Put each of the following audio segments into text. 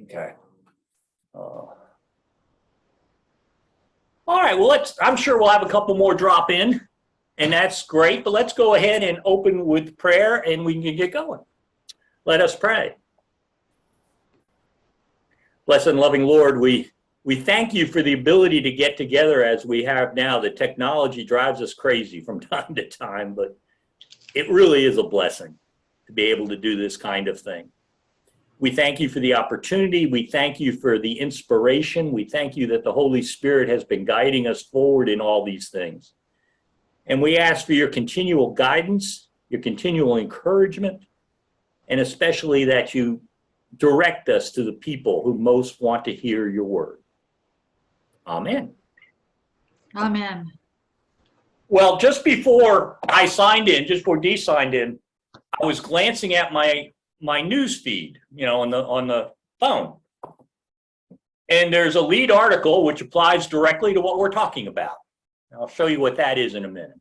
Okay. All right, well, I'm sure we'll have a couple more drop in, and that's great, but let's go ahead and open with prayer and we can get going. Let us pray. Blessed and loving Lord, we thank you for the ability to get together as we have now. The technology drives us crazy from time to time, but it really is a blessing to be able to do this kind of thing. We thank you for the opportunity. We thank you for the inspiration. We thank you that the Holy Spirit has been guiding us forward in all these things. And we ask for your continual guidance, your continual encouragement, and especially that you direct us to the people who most want to hear your word. Amen. Amen. Well, just before I signed in, just before Dee signed in, I was glancing at my news feed, on the phone. And there's a lead article which applies directly to what we're talking about. I'll show you what that is in a minute.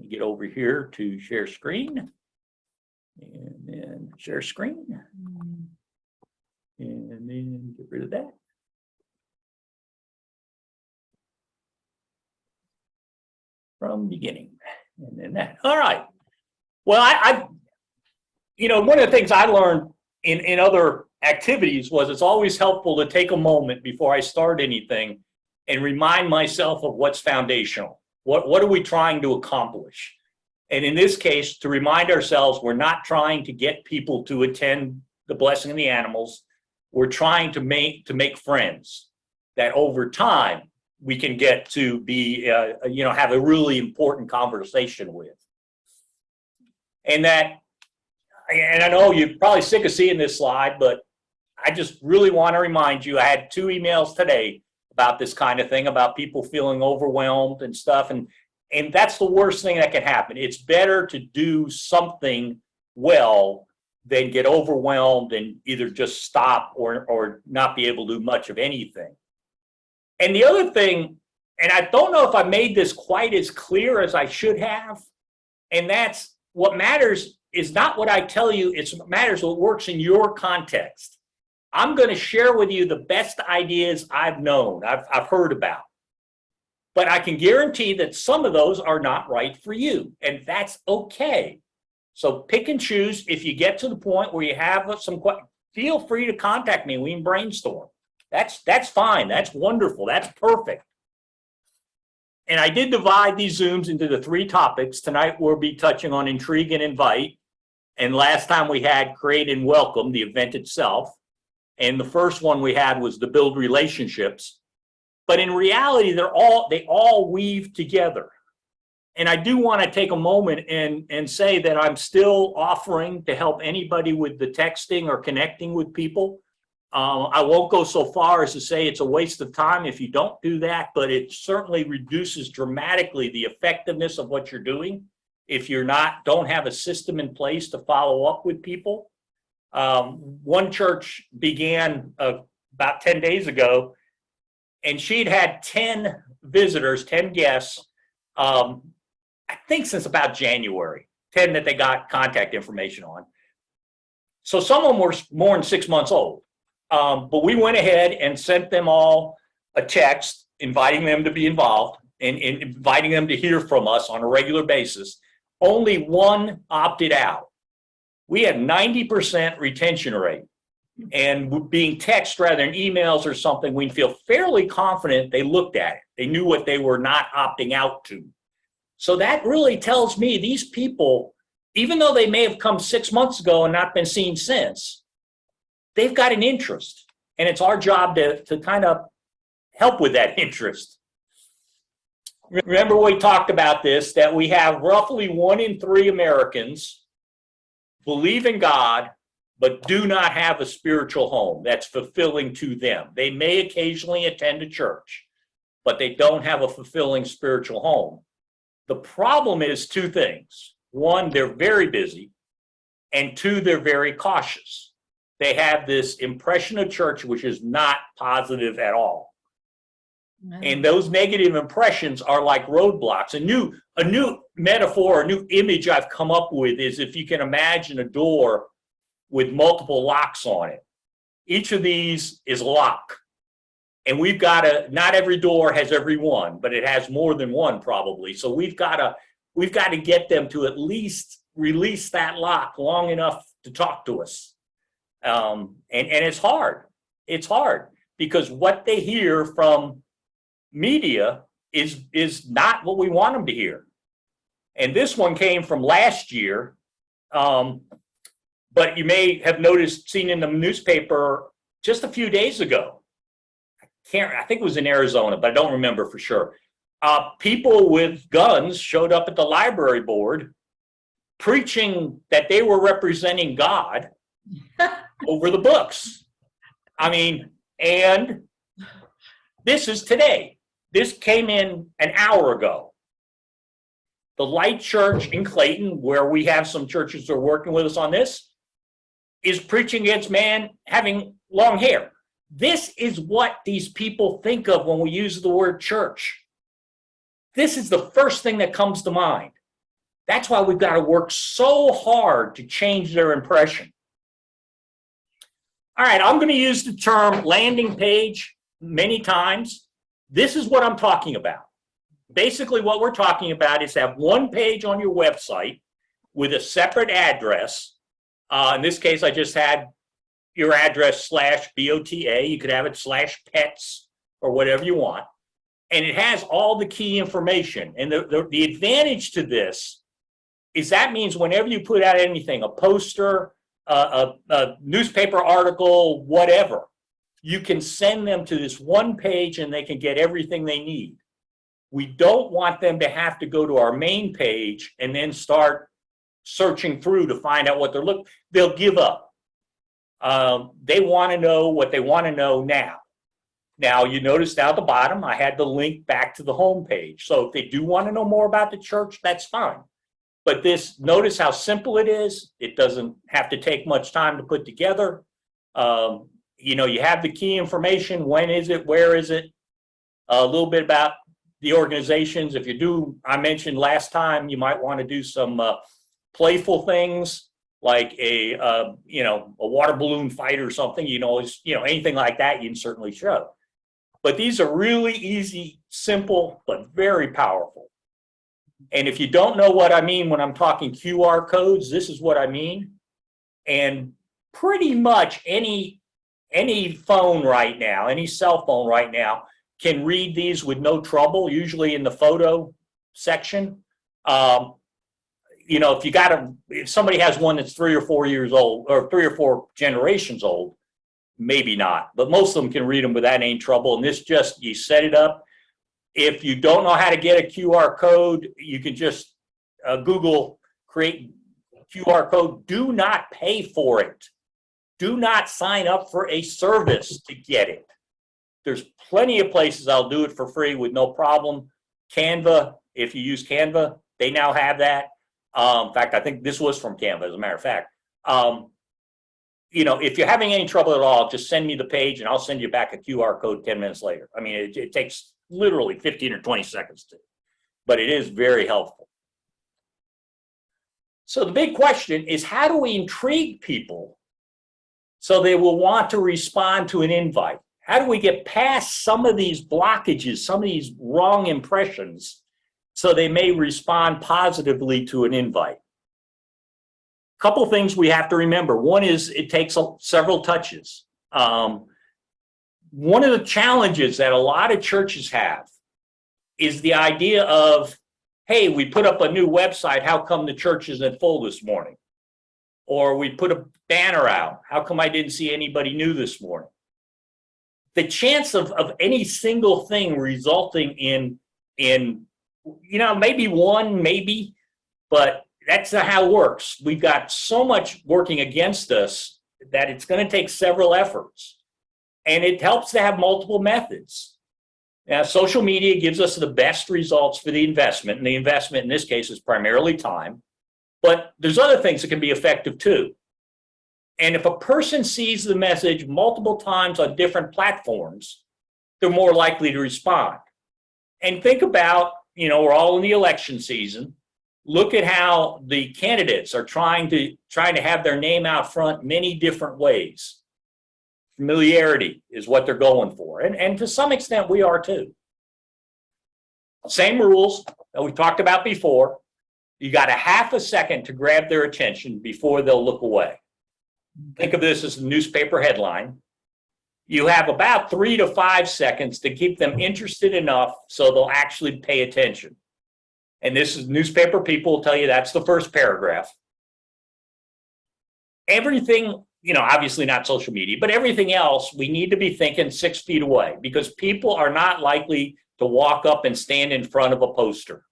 Get over here to share screen. And then share screen. And then get rid of that. From beginning. And then that. All right. Well, one of the things I learned in other activities was it's always helpful to take a moment before I start anything and remind myself of what's foundational. What are we trying to accomplish? And in this case, to remind ourselves, we're not trying to get people to attend the Blessing of the Animals. We're trying to make friends that over time we can get to be, have a really important conversation with. And I know you're probably sick of seeing this slide, but I just really want to remind you, I had 2 emails today about this kind of thing, about people feeling overwhelmed and stuff. And that's the worst thing that can happen. It's better to do something well than get overwhelmed and either just stop or not be able to do much of anything. And the other thing, and I don't know if I made this quite as clear as I should have, and that's what matters is not what I tell you, it matters what works in your context. I'm going to share with you the best ideas I've known, I've heard about. But I can guarantee that some of those are not right for you, and that's okay. So pick and choose. If you get to the point where you have some questions, feel free to contact me. We can brainstorm. That's fine. That's wonderful. That's perfect. And I did divide these Zooms into the 3 topics. Tonight we'll be touching on Intrigue and Invite. And last time we had Create and Welcome, the event itself. And the first one we had was the Build Relationships. But in reality, they all weave together. And I do want to take a moment and say that I'm still offering to help anybody with the texting or connecting with people. I won't go so far as to say it's a waste of time if you don't do that, but it certainly reduces dramatically the effectiveness of what you're doing if you're don't have a system in place to follow up with people. One church began about 10 days ago, and she'd had 10 visitors, 10 guests, I think since about January, 10 that they got contact information on. So some of them were more than 6 months old. But we went ahead and sent them all a text inviting them to be involved and inviting them to hear from us on a regular basis. Only one opted out. We had 90% retention rate. And being text rather than emails or something, we feel fairly confident they looked at it. They knew what they were not opting out to. So that really tells me these people, even though they may have come 6 months ago and not been seen since, they've got an interest. And it's our job to kind of help with that interest. Remember we talked about this, that we have roughly 1 in 3 Americans believe in God, but do not have a spiritual home that's fulfilling to them. They may occasionally attend a church, but they don't have a fulfilling spiritual home. The problem is 2 things. 1, they're very busy, and 2, they're very cautious. They have this impression of church which is not positive at all. And those negative impressions are like roadblocks. A new metaphor, a new image I've come up with is if you can imagine a door with multiple locks on it. Each of these is a lock. And we've got to, not every door has every one, but it has more than one probably. So we've got to get them to at least release that lock long enough to talk to us. And it's hard. It's hard because what they hear from media is not what we want them to hear. And this one came from last year. But you may have seen in the newspaper just a few days ago. I think it was in Arizona, but I don't remember for sure. People with guns showed up at the library board preaching that they were representing God over the books. I mean, and this is today. This came in an hour ago. The Light Church in Clayton, where we have some churches that are working with us on this, is preaching against man having long hair. This is what these people think of when we use the word church. This is the first thing that comes to mind. That's why we've got to work so hard to change their impression. All right, I'm going to use the term landing page many times. This is what I'm talking about. Basically, what we're talking about is have one page on your website with a separate address. In this case, I just had your address /BOTA. You could have it /pets or whatever you want. And it has all the key information. And the advantage to this is that means whenever you put out anything, a poster, a newspaper article, whatever, you can send them to this one page and they can get everything they need. We don't want them to have to go to our main page and then start searching through to find out what they're looking. They'll give up. They want to know what they want to know now. Now, you notice down at the bottom, I had the link back to the home page. So if they do want to know more about the church, that's fine. But notice how simple it is. It doesn't have to take much time to put together. You have the key information. When is it? Where is it? A little bit about the organizations. If you do, I mentioned last time, you might want to do some playful things like a water balloon fight or something. Anything like that, you can certainly show. But these are really easy, simple, but very powerful. And if you don't know what I mean when I'm talking QR codes, this is what I mean. And pretty much any phone right now, any cell phone right now, can read these with no trouble, usually in the photo section. If somebody has one that's 3 or 4 years old, or 3 or 4 generations old, maybe not, but most of them can read them without any trouble. And this you set it up. If you don't know how to get a QR code, you can just Google create QR code. Do not pay for it. Do not sign up for a service to get it. There's plenty of places I'll do it for free with no problem. Canva, if you use Canva, they now have that. In fact, I think this was from Canva, as a matter of fact. If you're having any trouble at all, just send me the page and I'll send you back a QR code 10 minutes later. I mean, it takes literally 15 or 20 seconds but it is very helpful. So the big question is, how do we intrigue people so they will want to respond to an invite? How do we get past some of these blockages, some of these wrong impressions, so they may respond positively to an invite? A couple of things we have to remember. One is it takes several touches. One of the challenges that a lot of churches have is the idea of, hey, we put up a new website, how come the church isn't full this morning? Or we put a banner out, how come I didn't see anybody new this morning? The chance of any single thing resulting in maybe one, maybe, but that's not how it works. We've got so much working against us that it's going to take several efforts. And it helps to have multiple methods. Now, social media gives us the best results for the investment, and the investment in this case is primarily time. But there's other things that can be effective too. And if a person sees the message multiple times on different platforms, they're more likely to respond. And think about, we're all in the election season. Look at how the candidates are trying to have their name out front many different ways. Familiarity is what they're going for. And to some extent, we are too. Same rules that we talked about before. You got a half a second to grab their attention before they'll look away. Think of this as a newspaper headline. You have about 3 to 5 seconds to keep them interested enough so they'll actually pay attention. And this is newspaper people will tell you that's the first paragraph. Everything, obviously not social media, but everything else, we need to be thinking 6 feet away because people are not likely to walk up and stand in front of a poster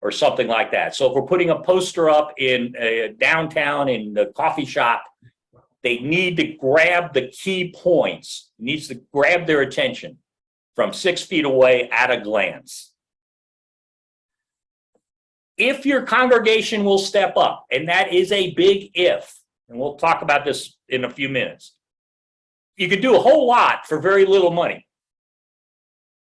or something like that. So if we're putting a poster up in downtown in the coffee shop, they need to grab the key points, needs to grab their attention from 6 feet away at a glance. If your congregation will step up, and that is a big if, and we'll talk about this in a few minutes, you could do a whole lot for very little money.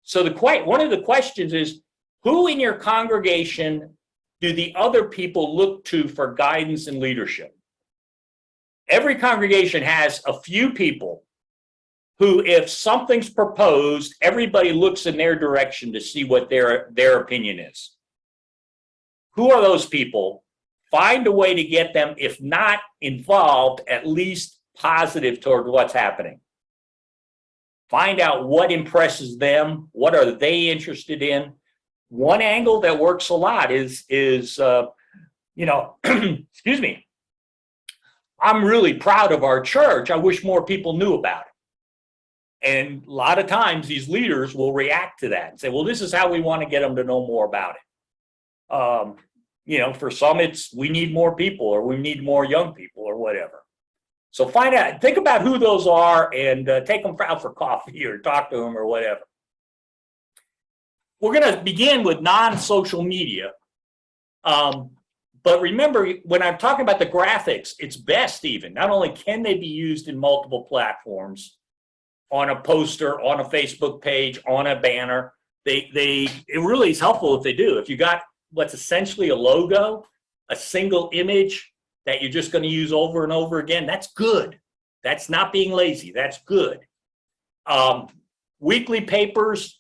So one of the questions is, who in your congregation do the other people look to for guidance and leadership? Every congregation has a few people who, if something's proposed, everybody looks in their direction to see what their opinion is. Who are those people? Find a way to get them, if not involved, at least positive toward what's happening. Find out what impresses them. What are they interested in? One angle that works a lot is excuse me, I'm really proud of our church. I wish more people knew about it. And a lot of times these leaders will react to that and say, well, this is how we want to get them to know more about it. For some, it's we need more people or we need more young people or whatever. So find out, think about who those are and take them out for coffee or talk to them or whatever. We're going to begin with non-social media. But remember, when I'm talking about the graphics, it's best even. Not only can they be used in multiple platforms, on a poster, on a Facebook page, on a banner, it really is helpful if they do. If you got what's essentially a logo, a single image that you're just going to use over and over again, that's good. That's not being lazy. That's good. Weekly papers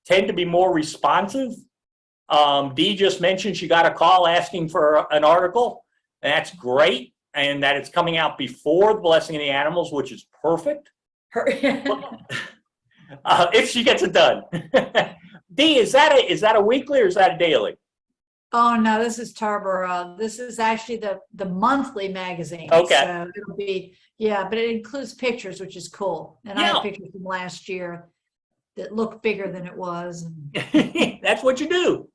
tend to be more responsive. Dee just mentioned she got a call asking for an article. And that's great. And that it's coming out before the Blessing of the Animals, which is perfect. If she gets it done. Dee, is that a weekly or is that a daily? Oh, no, this is Tarboro. This is actually the monthly magazine. Okay. So it'll be, but it includes pictures, which is cool. And I have pictures from last year that look bigger than it was. That's what you do.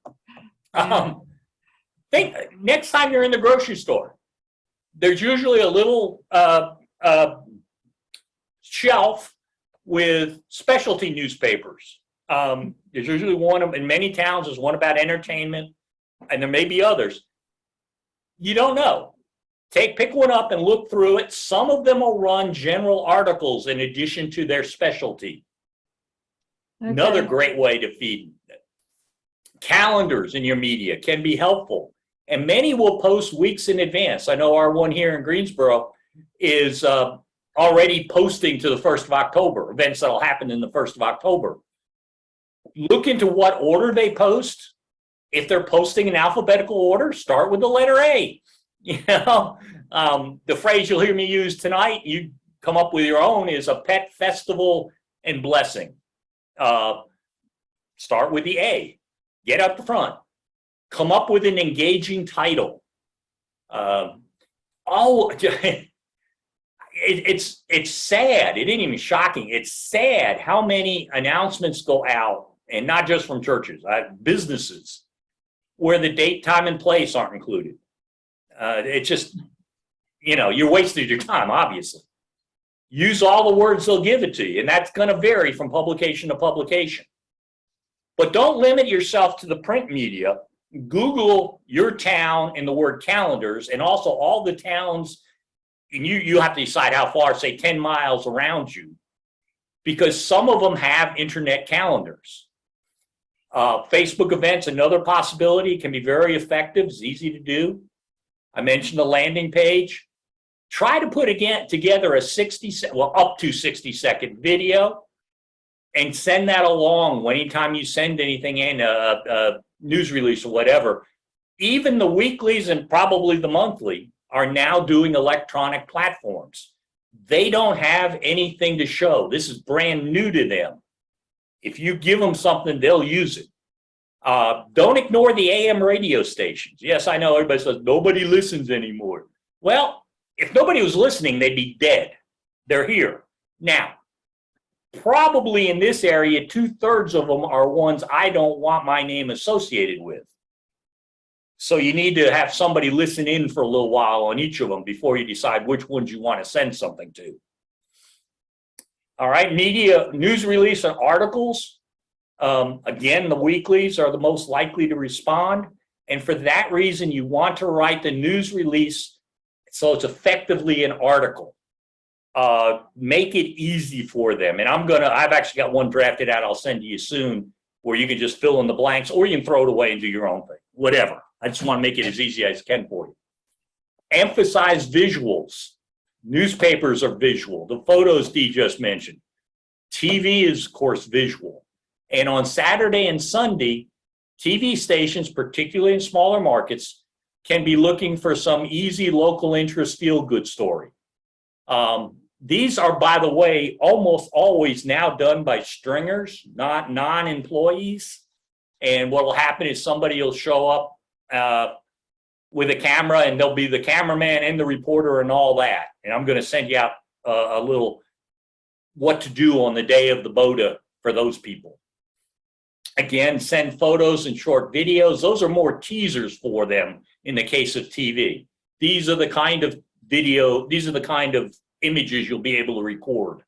Think next time you're in the grocery store, there's usually a little shelf with specialty newspapers. There's usually one in many towns. There's one about entertainment, and there may be others. You don't know. Pick one up and look through it. Some of them will run general articles in addition to their specialty. Okay. Another great way to feed it. Calendars in your media can be helpful, and many will post weeks in advance. I know our one here in Greensboro is already posting to the 1st of October, events that'll happen in the 1st of October. Look into what order they post. If they're posting in alphabetical order, start with the letter A. The phrase you'll hear me use tonight, you come up with your own, is a pet festival and blessing. Start with the A. Get up the front. Come up with an engaging title. It's sad. It ain't even shocking. It's sad how many announcements go out, and not just from churches, businesses, where the date, time, and place aren't included. It's just, you're wasting your time, obviously. Use all the words they'll give it to you, and that's going to vary from publication to publication. But don't limit yourself to the print media. Google your town and the word calendars, and also all the towns, and you have to decide how far, say 10 miles around you, because some of them have internet calendars. Facebook events, another possibility, can be very effective. It's easy to do. I mentioned the landing page. Try to put together a up to 60-second video and send that along anytime you send anything in, a news release or whatever. Even the weeklies and probably the monthly are now doing electronic platforms. They don't have anything to show. This is brand new to them. If you give them something, they'll use it. Don't ignore the AM radio stations. Yes, I know everybody says nobody listens anymore. Well, if nobody was listening, they'd be dead. They're here. Now, probably in this area, 2/3 of them are ones I don't want my name associated with. So you need to have somebody listen in for a little while on each of them before you decide which ones you want to send something to. All right, media, news release and articles. Again, the weeklies are the most likely to respond. And for that reason, you want to write the news release so it's effectively an article. Make it easy for them. And I've actually got one drafted out I'll send to you soon where you can just fill in the blanks, or you can throw it away and do your own thing, whatever. I just want to make it as easy as I can for you. Emphasize visuals. Newspapers are visual. The photos Dee just mentioned. TV is, of course, visual. And on Saturday and Sunday, TV stations, particularly in smaller markets, can be looking for some easy local interest feel-good story. These are, by the way, almost always now done by stringers, not non-employees. And what will happen is somebody will show up with a camera, and they'll be the cameraman and the reporter and all that. And I'm going to send you out a little what to do on the day of the BOTA for those people. Again, send photos and short videos. Those are more teasers for them in the case of TV. These are the kind of images you'll be able to record.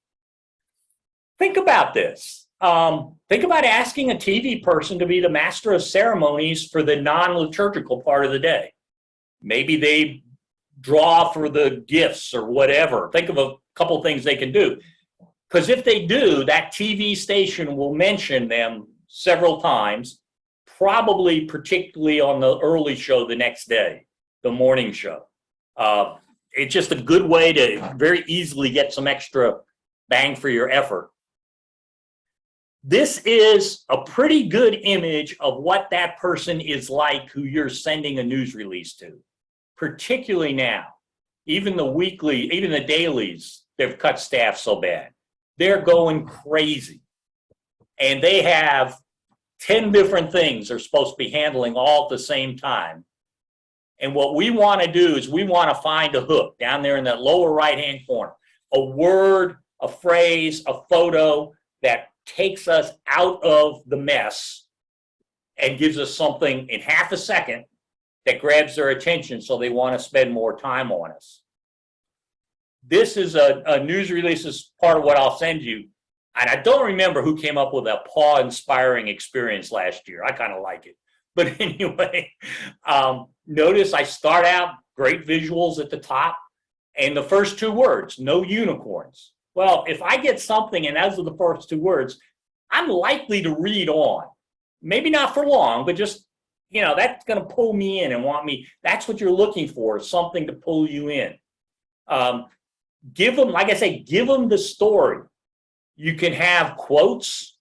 Think about this. Think about asking a TV person to be the master of ceremonies for the non-liturgical part of the day. Maybe they draw for the gifts or whatever. Think of a couple things they can do. Because if they do, that TV station will mention them several times, probably particularly on the early show the next day, the morning show. It's just a good way to very easily get some extra bang for your effort. This is a pretty good image of what that person is like who you're sending a news release to, particularly now. Even the dailies, they've cut staff so bad. They're going crazy. And they have 10 different things they're supposed to be handling all at the same time. And what we want to do is we want to find a hook down there in that lower right-hand corner, a word, a phrase, a photo that takes us out of the mess and gives us something in half a second that grabs their attention so they want to spend more time on us. This is a news release, is part of what I'll send you. And I don't remember who came up with a paw-inspiring experience last year. I kind of like it. But anyway, notice I start out great visuals at the top, and the first two words, no unicorns. Well, if I get something and those are the first two words, I'm likely to read on. Maybe not for long, but just, that's going to pull me in and want me. That's what you're looking for, something to pull you in. Give them, like I say, give them the story. You can have quotes.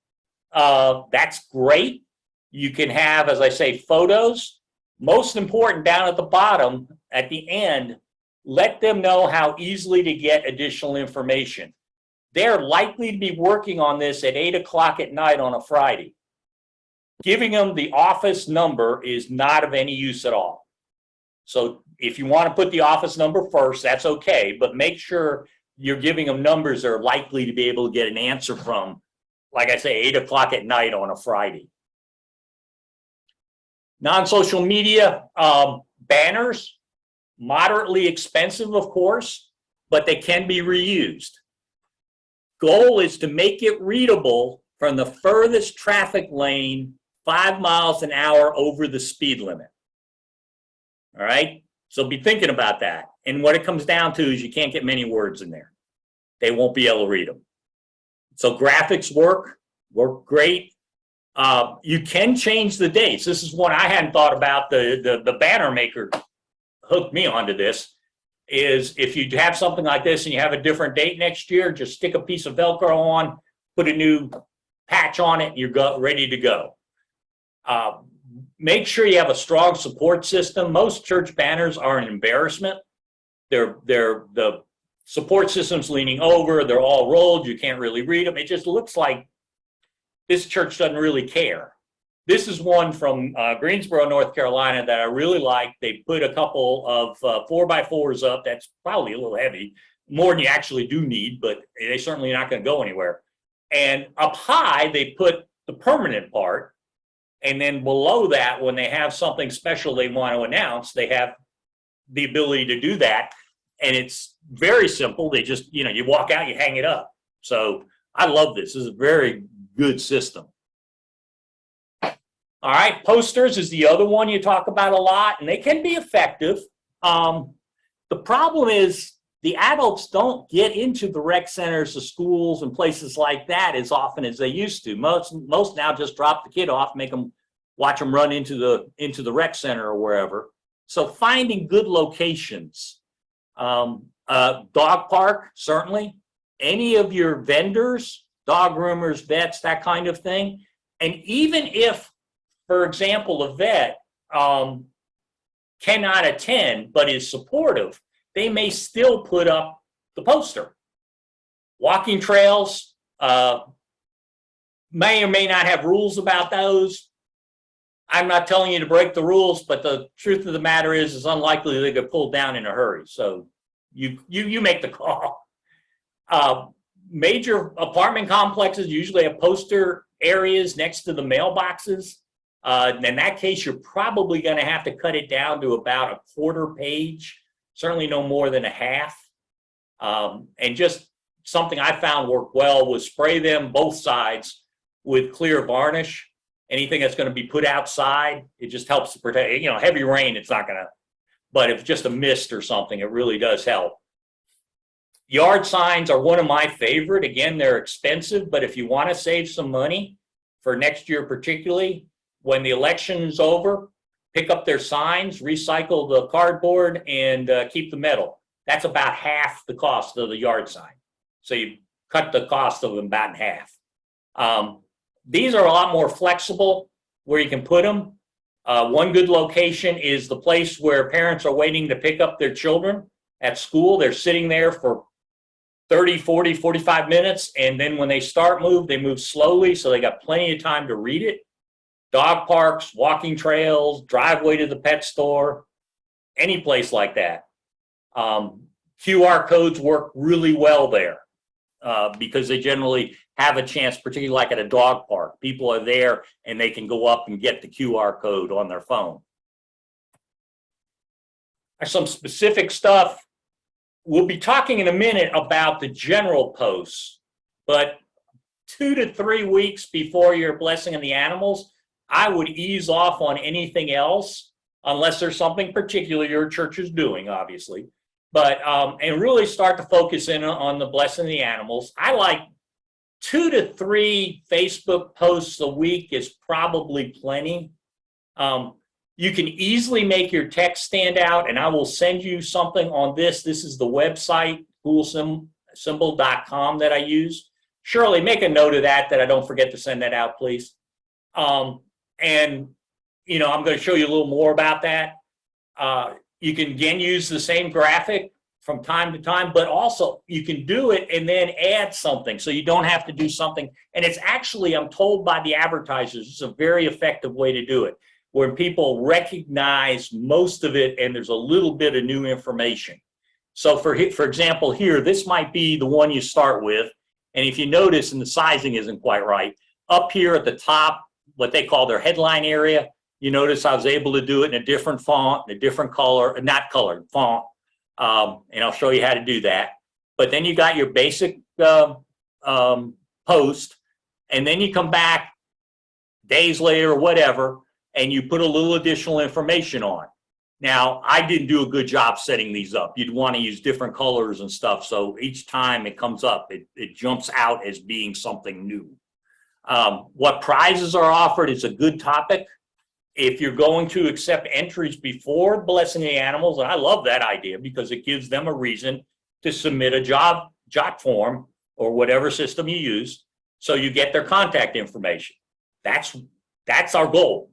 That's great. You can have, as I say, photos. Most important, down at the bottom, at the end, let them know how easily to get additional information. They're likely to be working on this at 8 o'clock at night on a Friday. Giving them the office number is not of any use at all. So if you want to put the office number first, that's okay, but make sure you're giving them numbers they're likely to be able to get an answer from, like I say, 8 o'clock at night on a Friday. Non-social media banners, moderately expensive, of course, but they can be reused. Goal is to make it readable from the furthest traffic lane 5 miles an hour over the speed limit. All right? So be thinking about that. And what it comes down to is you can't get many words in there. They won't be able to read them. So graphics work great. You can change the dates. This is one I hadn't thought about. The banner maker hooked me onto this. Is if you have something like this and you have a different date next year, just stick a piece of Velcro on, put a new patch on it, and you're ready to go. Make sure you have a strong support system. Most church banners are an embarrassment. The support system's leaning over. They're all rolled. You can't really read them. It just looks like this church doesn't really care. This is one from Greensboro, North Carolina that I really like. They put a couple of 4x4s up. That's probably a little heavy, more than you actually do need, but they're certainly not going to go anywhere. And up high, they put the permanent part. And then below that, when they have something special they want to announce, they have the ability to do that. And it's very simple. They just, you walk out, you hang it up. So I love this. This is a very good system. All right, posters is the other one you talk about a lot, and they can be effective. The problem is the adults don't get into the rec centers, the schools, and places like that as often as they used to. Most now just drop the kid off, watch them run into the rec center or wherever. So finding good locations, dog park certainly, any of your vendors, dog groomers, vets, that kind of thing, and even if, for example, a vet cannot attend but is supportive, they may still put up the poster. Walking trails may or may not have rules about those. I'm not telling you to break the rules, but the truth of the matter is it's unlikely they get pulled down in a hurry. So you make the call. Major apartment complexes usually have poster areas next to the mailboxes. In that case, you're probably going to have to cut it down to about a quarter page, certainly no more than a half. And just something I found worked well was spray them both sides with clear varnish. Anything that's going to be put outside, it just helps to protect. Heavy rain, it's not going to, but if it's just a mist or something, it really does help. Yard signs are one of my favorite. Again, they're expensive, but if you want to save some money for next year particularly, when the election is over, pick up their signs, recycle the cardboard, and keep the metal. That's about half the cost of the yard sign. So you cut the cost of them about in half. These are a lot more flexible where you can put them. One good location is the place where parents are waiting to pick up their children at school. They're sitting there for 30, 40, 45 minutes, and then when they they move slowly, so they got plenty of time to read it. Dog parks, walking trails, driveway to the pet store, any place like that. QR codes work really well there because they generally have a chance, particularly like at a dog park. People are there and they can go up and get the QR code on their phone. There's some specific stuff. We'll be talking in a minute about the general posts, but 2 to 3 weeks before your blessing of the animals, I would ease off on anything else unless there's something particular your church is doing, obviously. But and really start to focus in on the blessing of the animals. I like 2 to 3 Facebook posts a week is probably plenty. You can easily make your text stand out, and I will send you something on this. This is the website, coolsymbol.com that I use. Shirley, make a note of that I don't forget to send that out, please. And, I'm going to show you a little more about that. You can, again, use the same graphic from time to time, but also you can do it and then add something so you don't have to do something. And it's actually, I'm told by the advertisers, it's a very effective way to do it, where people recognize most of it and there's a little bit of new information. So for example, here, this might be the one you start with. And if you notice, and the sizing isn't quite right, up here at the top, what they call their headline area, you notice I was able to do it in a different font, a different color, not color, font. And I'll show you how to do that. But then you got your basic post, and then you come back days later or whatever, and you put a little additional information on. Now, I didn't do a good job setting these up. You'd want to use different colors and stuff. So each time it comes up, it jumps out as being something new. What prizes are offered is a good topic. If you're going to accept entries before blessing the animals, and I love that idea because it gives them a reason to submit a jot form or whatever system you use, so you get their contact information. That's our goal,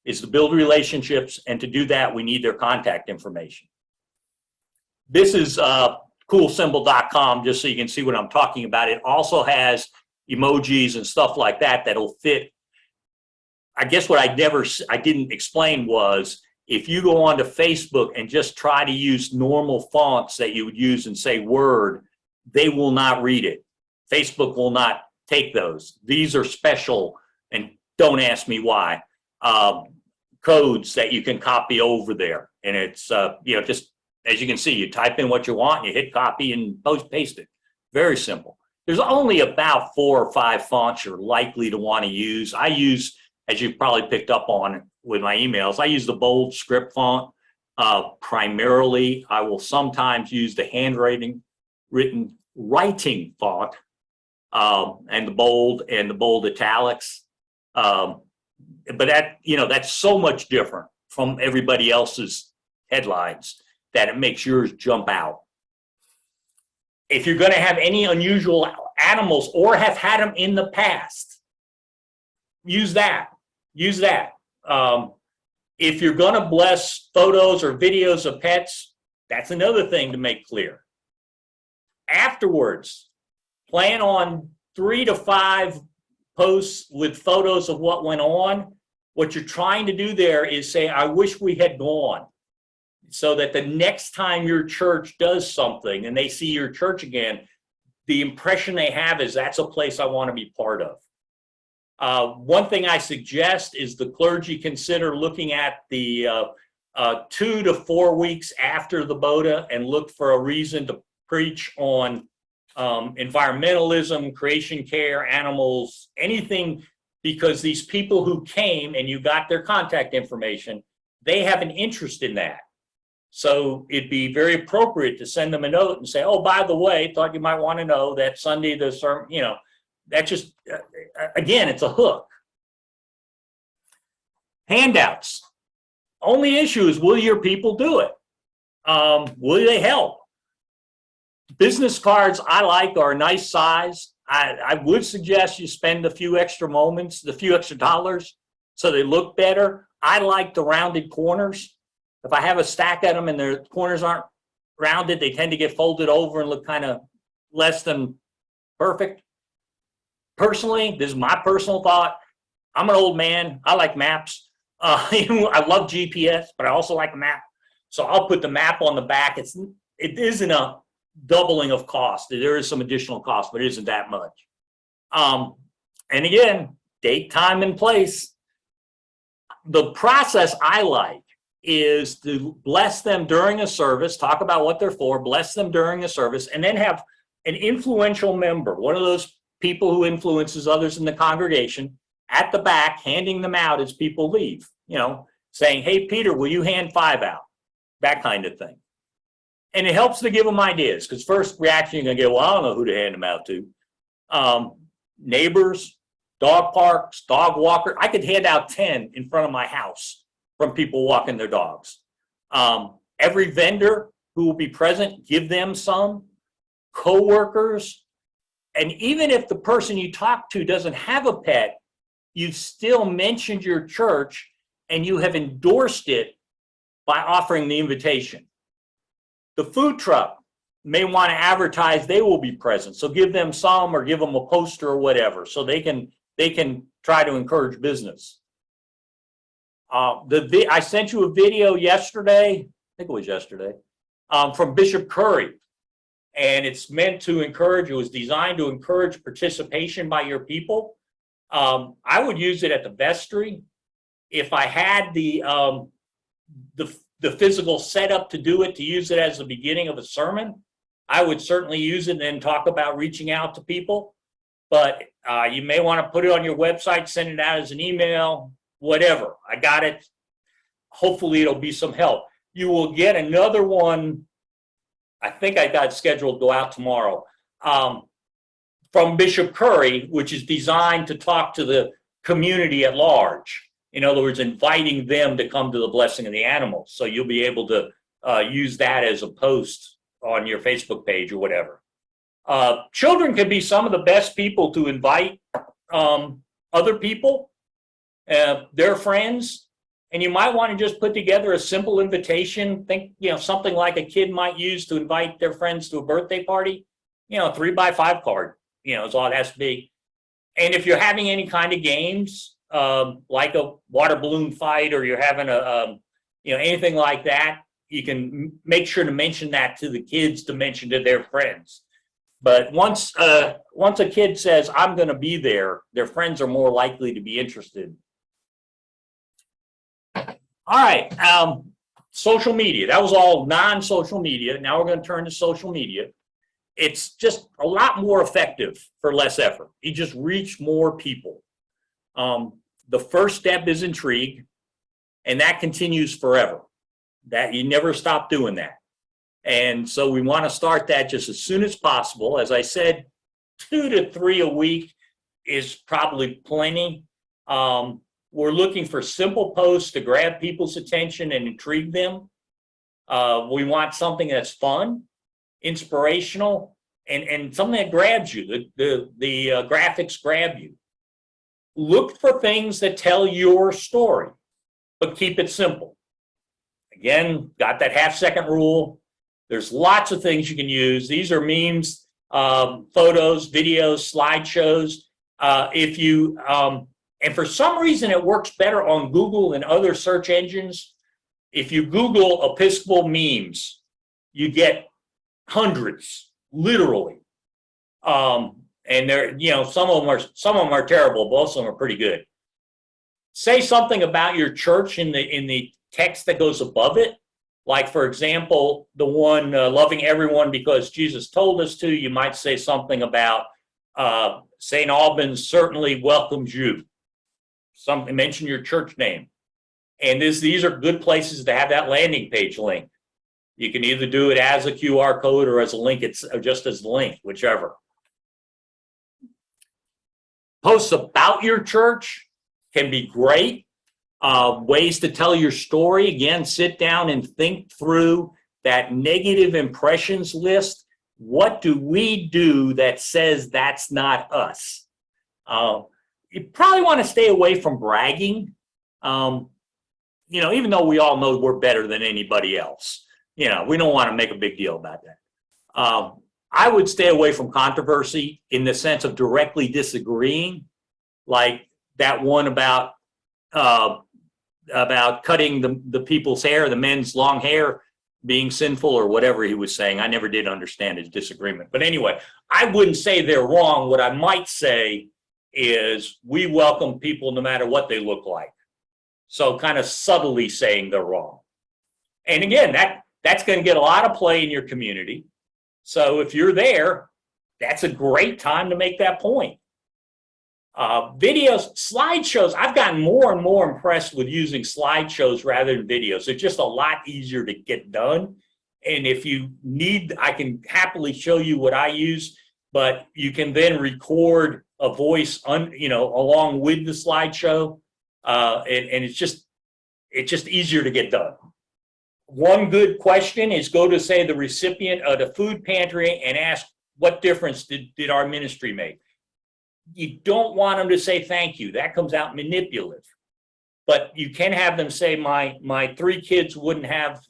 is to build relationships, and to do that, we need their contact information. This is coolsymbol.com, just so you can see what I'm talking about. It also has emojis and stuff like that that'll fit. I guess what I didn't explain was, if you go onto Facebook and just try to use normal fonts that you would use in, say, Word, they will not read it. Facebook will not take those. These are special, and don't ask me why, codes that you can copy over there. And it's, just as you can see, you type in what you want, you hit copy and paste it. Very simple. There's only about 4 or 5 fonts you're likely to want to use. I use, as you've probably picked up on with my emails, I use the bold script font primarily. I will sometimes use the writing font, and the bold italics. But that's so much different from everybody else's headlines that it makes yours jump out. If you're going to have any unusual animals or have had them in the past, use that. Use that. If you're going to bless photos or videos of pets, that's another thing to make clear. Afterwards, plan on 3 to 5 posts with photos of what went on. What you're trying to do there is say, I wish we had gone, so that the next time your church does something and they see your church again, the impression they have is, that's a place I want to be part of. One thing I suggest is the clergy consider looking at the 2 to 4 weeks after the BOTA and look for a reason to preach on environmentalism, creation care, animals, anything, because these people who came and you got their contact information, they have an interest in that. So it'd be very appropriate to send them a note and say, oh, by the way, thought you might want to know that Sunday the sermon, that just, again, it's a hook. Handouts. Only issue is, will your people do it? Will they help? Business cards I like are a nice size. I would suggest you spend a few extra dollars so they look better. I like the rounded corners. If I have a stack of them and their corners aren't rounded, they tend to get folded over and look kind of less than perfect. Personally, this is my personal thought. I'm an old man. I like maps. I love GPS, but I also like a map. So I'll put the map on the back. It isn't a doubling of cost. There is some additional cost, but it isn't that much. And again, date, time, and place. The process I like is to bless them during a service, talk about what they're for, bless them during a service, and then have an influential member, one of those people who influences others in the congregation, at the back, handing them out as people leave, saying, hey, Peter, will you hand 5 out? That kind of thing. And it helps to give them ideas, because first reaction you're going to get, well, I don't know who to hand them out to. Neighbors, dog parks, dog walker. I could hand out 10 in front of my house from people walking their dogs. Every vendor who will be present, give them some. Co-workers. And even if the person you talk to doesn't have a pet, you've still mentioned your church and you have endorsed it by offering the invitation. The food truck may want to advertise they will be present, so give them some or give them a poster or whatever, so they can try to encourage business. I sent you a video yesterday, I think it was yesterday, from Bishop Curry, and it's meant to encourage. It was designed to encourage participation by your people. I would use it at the vestry. If I had the physical setup to do it, to use it as the beginning of a sermon, I would certainly use it and then talk about reaching out to people. But you may want to put it on your website, send it out as an email, whatever. I got it. Hopefully it'll be some help. You will get another one. I think I got it scheduled to go out tomorrow. from Bishop Curry, which is designed to talk to the community at large. In other words, inviting them to come to the blessing of the animals. So you'll be able to use that as a post on your Facebook page or whatever. Children can be some of the best people to invite other people, their friends, and you might want to just put together a simple invitation. Think, something like a kid might use to invite their friends to a birthday party. 3x5 card, is all it has to be. And if you're having any kind of games, like a water balloon fight, or you're having anything like that, you can make sure to mention that to the kids, to mention to their friends. But once a kid says, I'm going to be there, their friends are more likely to be interested. All right, social media. That was all non-social media. Now we're going to turn to social media. It's just a lot more effective for less effort. You just reach more people. The first step is Intrigue, and that continues forever. That you never stop doing that. And so we want to start that just as soon as possible. As I said, 2 to 3 a week is probably plenty. We're looking for simple posts to grab people's attention and intrigue them. We want something that's fun, inspirational, and something that grabs you. The graphics grab you. Look for things that tell your story, but keep it simple. Again, got that half-second rule. There's lots of things you can use. These are memes, photos, videos, slideshows. And for some reason, it works better on Google than other search engines. If you Google Episcopal memes, you get hundreds, literally. And they're, some of them are terrible. Most of them are pretty good. Say something about your church in the text that goes above it. Like, for example, the one loving everyone because Jesus told us to. You might say something about St. Albans certainly welcomes you. Mention your church name. And these are good places to have that landing page link. You can either do it as a QR code or as a link, or just as a link, whichever. Posts about your church can be great. Ways to tell your story. Again, sit down and think through that negative impressions list. What do we do that says that's not us? You probably want to stay away from bragging. Even though we all know we're better than anybody else. We don't want to make a big deal about that. I would stay away from controversy in the sense of directly disagreeing, like that one about cutting the people's hair, the men's long hair being sinful or whatever he was saying. I never did understand his disagreement. But anyway, I wouldn't say they're wrong. What I might say is we welcome people no matter what they look like. So kind of subtly saying they're wrong. And again, that's going to get a lot of play in your community. So if you're there, that's a great time to make that point. Videos, slideshows, I've gotten more and more impressed with using slideshows rather than videos. They're just a lot easier to get done. And if you need, I can happily show you what I use, but you can then record a voice along with the slideshow. And it's just easier to get done. One good question is go to, say, the recipient of the food pantry and ask, what difference did our ministry make? You don't want them to say thank you. That comes out manipulative. But you can have them say, my 3 kids wouldn't have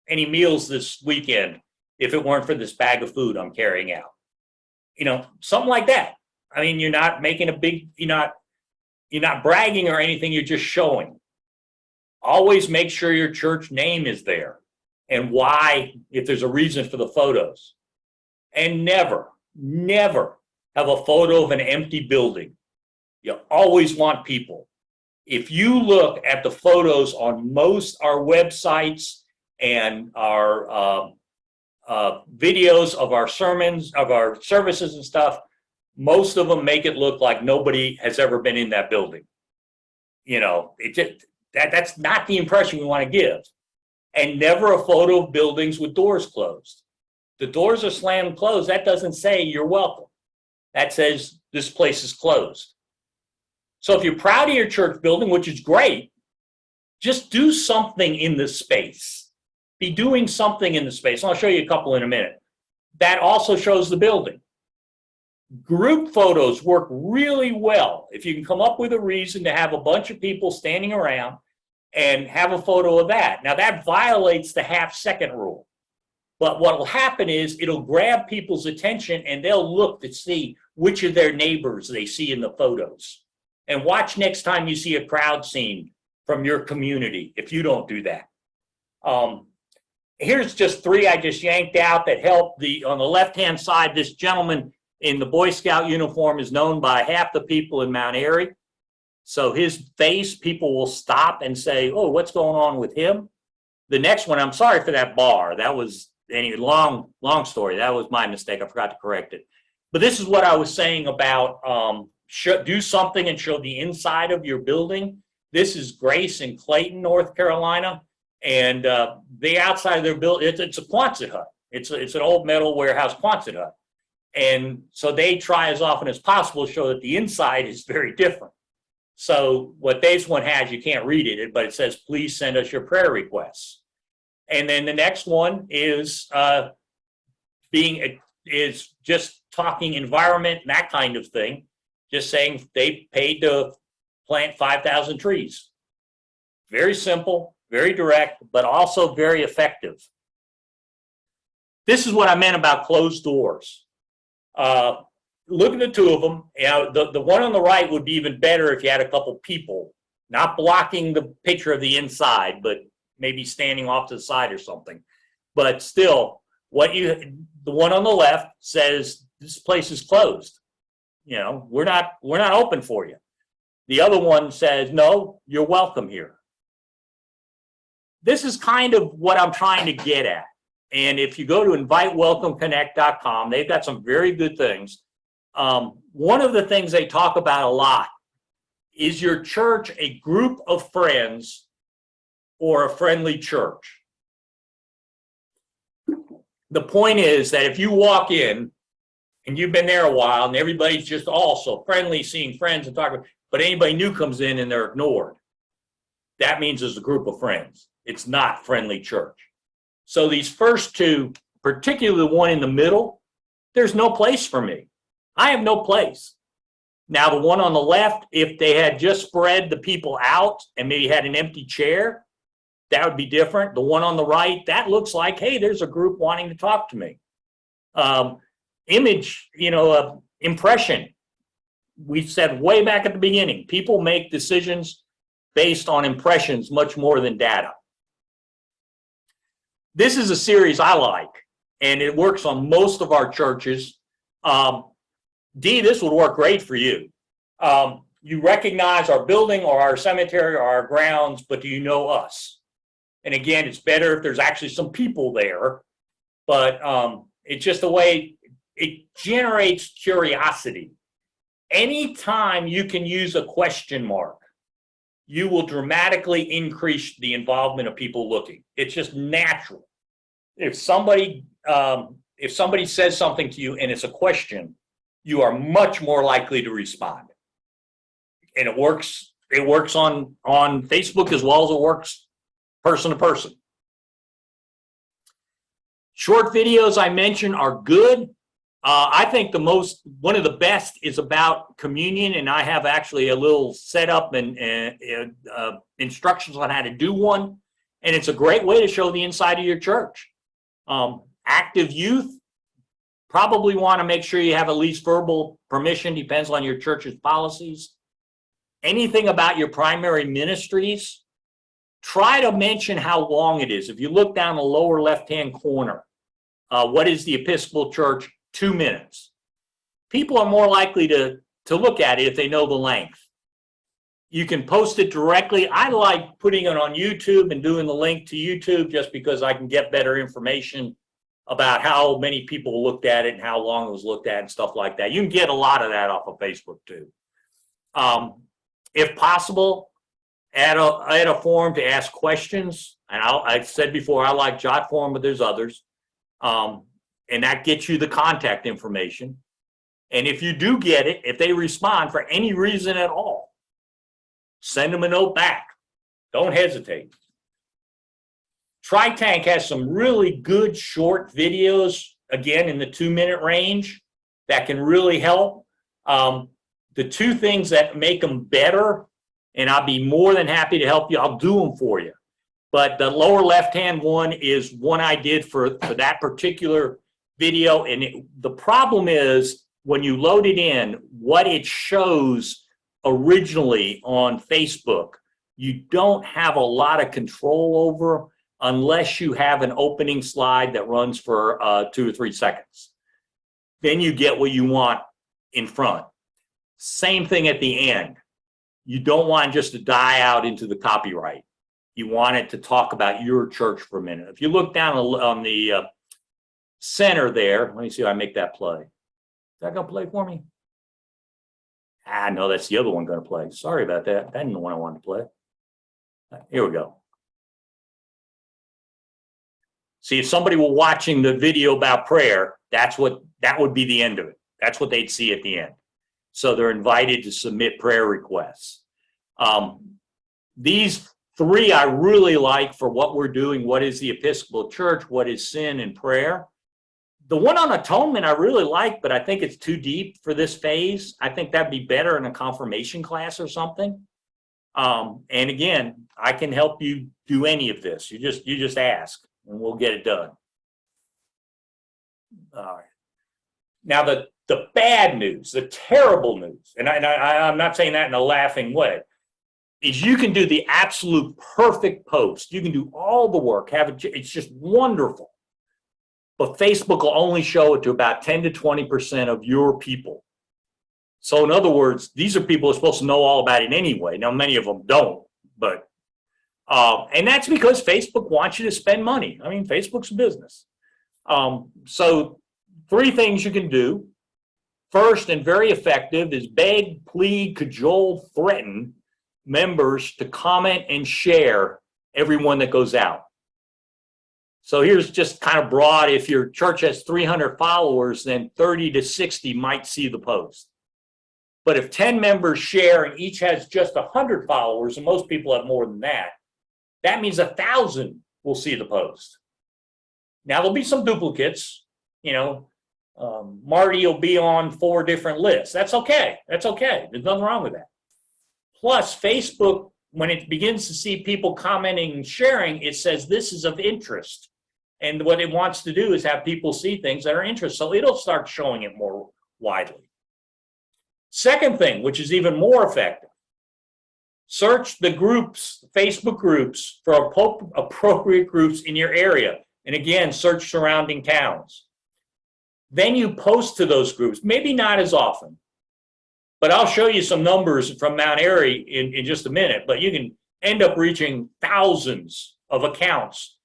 any meals this weekend if it weren't for this bag of food I'm carrying out. Something like that. I mean, you're not making you're not bragging or anything, you're just showing. Always make sure your church name is there and why, if there's a reason for the photos. And never have a photo of an empty building. You always want people. If you look at the photos on most our websites and our videos of our sermons, of our services and stuff, most of them make it look like nobody has ever been in that building. That's not the impression we want to give. And never a photo of buildings with doors closed. The doors are slammed closed. That doesn't say you're welcome. that says this place is closed. So if you're proud of your church building, which is great, just do something in the space. Be doing something in the space. I'll show you a couple in a minute. That also shows the building. Group photos work really well. If you can come up with a reason to have a bunch of people standing around and have a photo of that. Now that violates the half-second rule. But what will happen is it'll grab people's attention and they'll look to see which of their neighbors they see in the photos. And watch next time you see a crowd scene from your community if you don't do that. Here's just three I just yanked out that help. On the left-hand side, this gentleman in the Boy Scout uniform is known by half the people in Mount Airy. So his face, people will stop and say, oh, what's going on with him? The next one, I'm sorry for that bar. That was a long story. That was my mistake. I forgot to correct it. But this is what I was saying about do something and show the inside of your building. This is Grace in Clayton, North Carolina. And the outside of their building, it's a Quonset hut. It's an old metal warehouse Quonset hut. And so they try as often as possible to show that the inside is very different. So what this one has, you can't read it, but it says, please send us your prayer requests. And then the next one is just talking environment and that kind of thing. Just saying they paid to plant 5,000 trees. Very simple, very direct, but also very effective. This is what I meant about closed doors. Look at the two of them. You know, the one on the right would be even better if you had a couple people, not blocking the picture of the inside, but maybe standing off to the side or something. But still, the one on the left says this place is closed. You know, we're not open for you. The other one says, no, you're welcome here. This is kind of what I'm trying to get at. And if you go to invitewelcomeconnect.com, they've got some very good things. One of the things they talk about a lot is your church a group of friends or a friendly church? The point is that if you walk in and you've been there a while and everybody's just also friendly, seeing friends and talking, but anybody new comes in and they're ignored, that means it's a group of friends. It's not friendly church. So these first two, particularly the one in the middle, there's no place for me. I have no place. Now, the one on the left, if they had just spread the people out and maybe had an empty chair, that would be different. The one on the right, that looks like, hey, there's a group wanting to talk to me. Image, impression. We said way back at the beginning, people make decisions based on impressions much more than data. This is a series I like, and it works on most of our churches. Dee, this would work great for you. You recognize our building or our cemetery or our grounds, but do you know us? And again, it's better if there's actually some people there, but it's just the way it generates curiosity. Anytime you can use a question mark, you will dramatically increase the involvement of people looking. It's just natural. If somebody says something to you and it's a question, you are much more likely to respond. And it works on Facebook as well as it works person to person. Short videos I mentioned are good. I think one of the best is about communion, and I have actually a little setup and instructions on how to do one. And it's a great way to show the inside of your church. Active youth, probably want to make sure you have at least verbal permission, depends on your church's policies. Anything about your primary ministries, try to mention how long it is. If you look down the lower left-hand corner, what is the Episcopal Church? 2 minutes. People are more likely to look at it if they know the length. You can post it directly. I like putting it on YouTube and doing the link to YouTube just because I can get better information about how many people looked at it and how long it was looked at and stuff like that. You can get a lot of that off of Facebook too. If possible, add a form to ask questions. And I said before, I like Jot form, but there's others. And that gets you the contact information. And if you do get it, if they respond for any reason at all, send them a note back. Don't hesitate. TriTank has some really good short videos, again, in the 2-minute range that can really help. The two things that make them better, and I'll be more than happy to help you, I'll do them for you. But the lower left-hand one is one I did for that particular video. And the problem is when you load it in, what it shows originally on Facebook, you don't have a lot of control over unless you have an opening slide that runs for 2 or 3 seconds. Then you get what you want in front. Same thing at the end. You don't want just to die out into the copyright. You want it to talk about your church for a minute. If you look down on the center there, let me see if I make that play. Is that going to play for me? No, that's the other one going to play. Sorry about that. That isn't the one I wanted to play. Here we go. See, if somebody were watching the video about prayer, that would be the end of it. That's what they'd see at the end. So they're invited to submit prayer requests. These 3 I really like for what we're doing. What is the Episcopal Church? What is sin and prayer? The one on atonement I really like, but I think it's too deep for this phase. I think that'd be better in a confirmation class or something. And again, I can help you do any of this. You just ask and we'll get it done. All right. Now the bad news, the terrible news, and I'm not saying that in a laughing way, is you can do the absolute perfect post. You can do all the work, it's just wonderful. But Facebook will only show it to about 10 to 20% of your people. So in other words, these are people who are supposed to know all about it anyway. Now, many of them don't, but, and that's because Facebook wants you to spend money. I mean, Facebook's a business. So 3 things you can do. First, and very effective, is beg, plead, cajole, threaten members to comment and share every one that goes out. So here's just kind of broad. If your church has 300 followers, then 30 to 60 might see the post. But if 10 members share and each has just 100 followers, and most people have more than that, that means 1,000 will see the post. Now, there'll be some duplicates. You know, Marty will be on 4 different lists. That's okay. That's okay. There's nothing wrong with that. Plus, Facebook, when it begins to see people commenting and sharing, it says this is of interest. And what it wants to do is have people see things that are interest. So it'll start showing it more widely. Second thing, which is even more effective, search the groups, Facebook groups, for appropriate groups in your area. And again, search surrounding towns. Then you post to those groups, maybe not as often, but I'll show you some numbers from Mount Airy in just a minute, but you can end up reaching thousands of accounts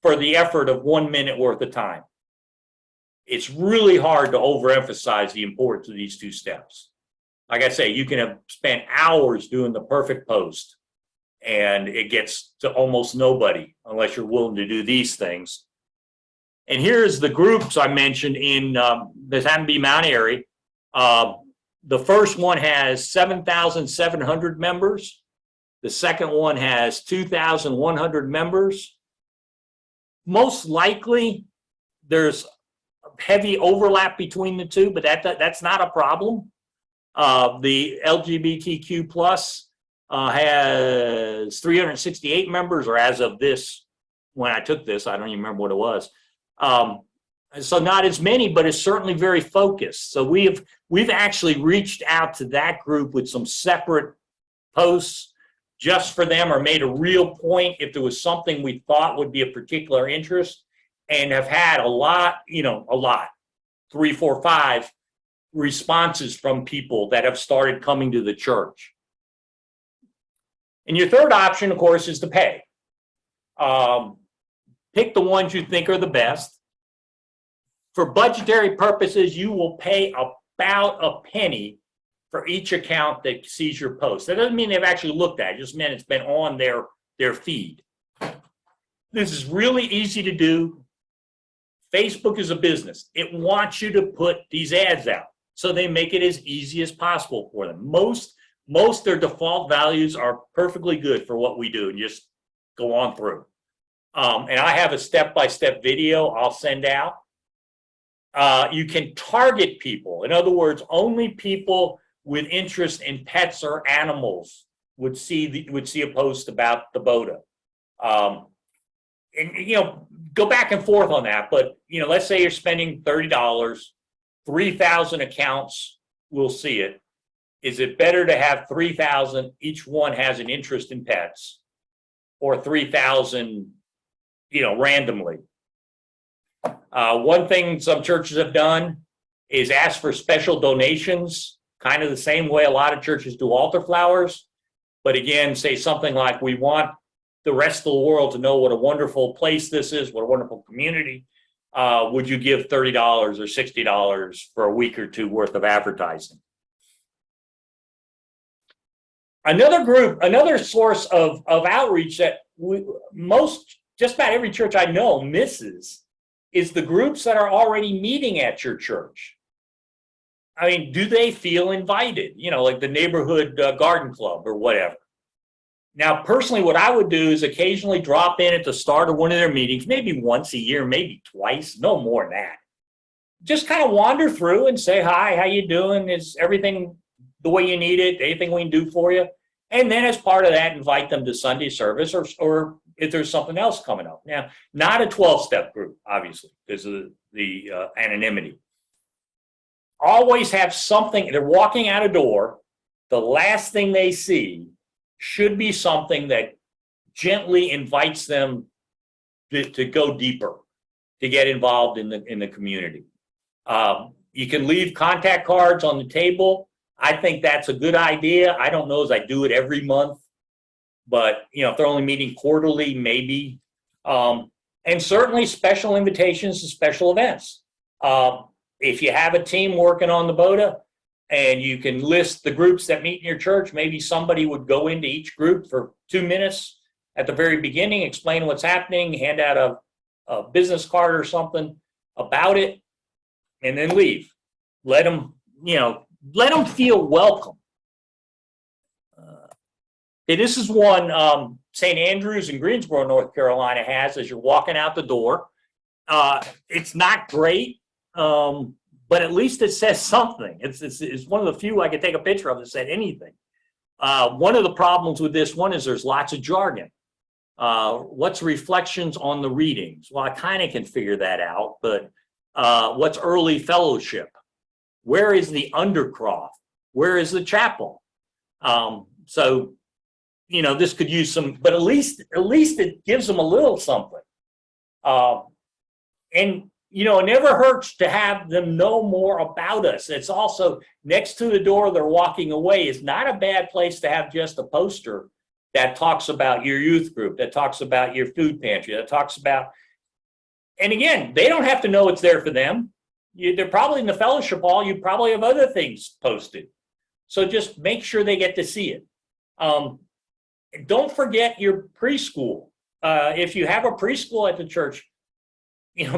for the effort of 1 minute worth of time. It's really hard to overemphasize the importance of these 2 steps. Like I say, you can have spent hours doing the perfect post, and it gets to almost nobody unless you're willing to do these things. And here's the groups I mentioned in this happened to be Mount Airy. The first one has 7,700 members. The second one has 2,100 members. Most likely, there's heavy overlap between the 2, but that's not a problem. The LGBTQ plus has 368 members, or as of this, when I took this, I don't even remember what it was. So not as many, but it's certainly very focused. So we've actually reached out to that group with some separate posts just for them, or made a real point if there was something we thought would be of particular interest, and have had a lot, 3, 4, 5 responses from people that have started coming to the church. And your third option, of course, is to pay. Pick the ones you think are the best. For budgetary purposes, you will pay about a penny for each account that sees your post. That doesn't mean they've actually looked at it. It just meant it's been on their feed. This is really easy to do. Facebook is a business. It wants you to put these ads out. so they make it as easy as possible for them. Most their default values are perfectly good for what we do, and just go on through. And I have a step-by-step video I'll send out. You can target people. In other words, only people with interest in pets or animals would see a post about the BOTA. And go back and forth on that. But let's say you're spending $30, 3,000 accounts will see it. Is it better to have 3,000, each one has an interest in pets, or 3,000, randomly? One thing some churches have done is ask for special donations, kind of the same way a lot of churches do altar flowers. But again, say something like, we want the rest of the world to know what a wonderful place this is, what a wonderful community. Would you give $30 or $60 for a week or two worth of advertising? Another source of outreach that just about every church I know misses is the groups that are already meeting at your church. I mean, do they feel invited? Like the neighborhood garden club or whatever. Now, personally, what I would do is occasionally drop in at the start of one of their meetings, maybe once a year, maybe twice, no more than that. Just kind of wander through and say, hi, how you doing? Is everything the way you need it? Anything we can do for you? And then as part of that, invite them to Sunday service, or if there's something else coming up. Now, not a 12-step group, obviously, because of the anonymity. Always have something. They're walking out a door. The last thing they see should be something that gently invites them to go deeper, to get involved in the community. You can leave contact cards on the table. I think that's a good idea. I don't know as I do it every month, but if they're only meeting quarterly, maybe. And certainly special invitations to special events. If you have a team working on the BOTA and you can list the groups that meet in your church, maybe somebody would go into each group for 2 minutes at the very beginning, explain what's happening, hand out a business card or something about it, and then leave. Let them feel welcome. This is one St. Andrews in Greensboro, North Carolina has as you're walking out the door. It's not great, but at least it says something. It's one of the few I could take a picture of that said anything. One of the problems with this one is there's lots of jargon. What's reflections on the readings? Well, I kind of can figure that out, but what's early fellowship? Where is the undercroft? Where is the chapel? So, this could use some, but at least it gives them a little something. And, it never hurts to have them know more about us. It's also next to the door they're walking away is not a bad place to have just a poster that talks about your youth group, that talks about your food pantry, that talks about, and again, they don't have to know it's there for them. They're probably in the fellowship hall. You probably have other things posted. So just make sure they get to see it. Don't forget your preschool. If you have a preschool at the church,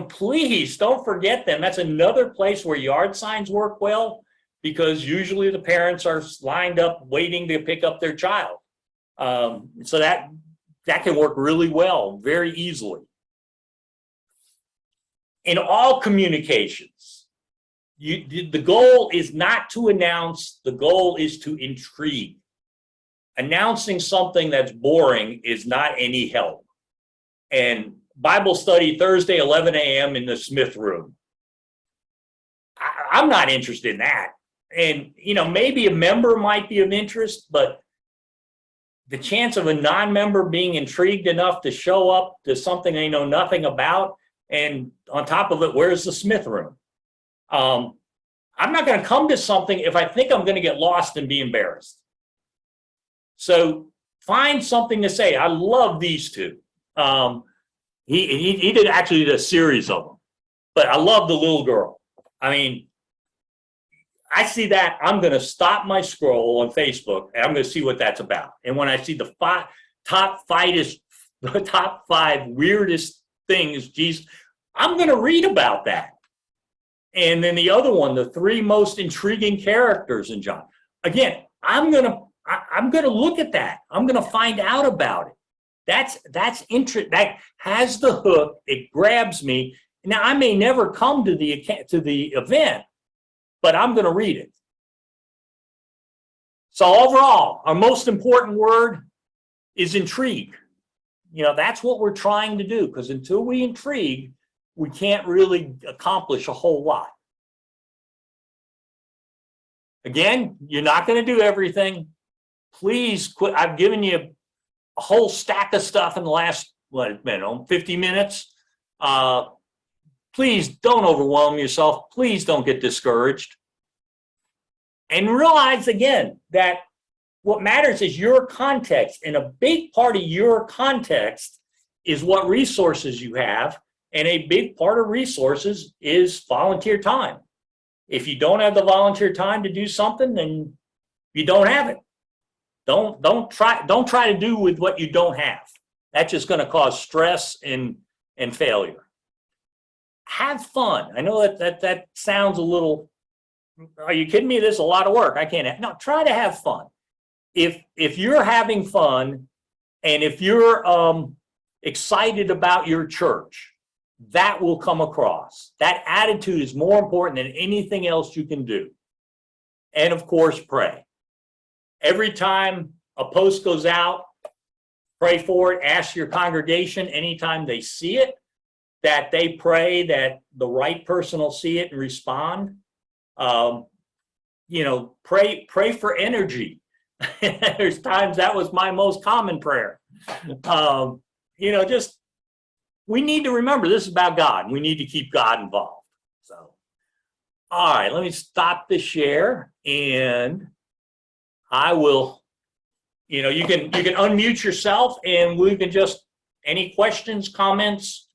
please don't forget them. That's another place where yard signs work well, because usually the parents are lined up waiting to pick up their child. So that can work really well, very easily. In all communications, the goal is not to announce, the goal is to intrigue. Announcing something that's boring is not any help. And Bible study Thursday, 11 a.m. in the Smith room. I'm not interested in that. And, maybe a member might be of interest, but the chance of a non-member being intrigued enough to show up to something they know nothing about, and on top of it, where's the Smith room? I'm not going to come to something if I think I'm going to get lost and be embarrassed. So find something to say. I love these two. He did actually a series of them, but I love the little girl. I mean, I see that, I'm going to stop my scroll on Facebook and I'm going to see what that's about. And when I see the top five weirdest things, geez, I'm going to read about that. And then the other one, the 3 most intriguing characters in John. Again, I'm gonna look at that. I'm gonna find out about it. That's interest. That has the hook. It grabs me. Now I may never come to the event, but I'm gonna read it. So overall, our most important word is intrigue. You know, that's what we're trying to do, because until we intrigue, we can't really accomplish a whole lot. Again, you're not going to do everything. Please quit. I've given you a whole stack of stuff in the last, 50 minutes. Please don't overwhelm yourself. Please don't get discouraged. And realize again that what matters is your context. And a big part of your context is what resources you have. And a big part of resources is volunteer time. If you don't have the volunteer time to do something, then you don't have it. Don't try to do with what you don't have. That's just going to cause stress and failure. Have fun. I know that sounds a little, are you kidding me? This is a lot of work. I can't have, no, try to have fun. If you're having fun and if you're excited about your church, that will come across. That attitude is more important than anything else you can do. And of course, pray. Every time a post goes out, pray for it. Ask your congregation anytime they see it, that they pray that the right person will see it and respond. Pray for energy. There's times that was my most common prayer. We need to remember this is about God. We need to keep God involved. So, all right, let me stop the share, and I will, you can unmute yourself, and we can just, any questions, comments,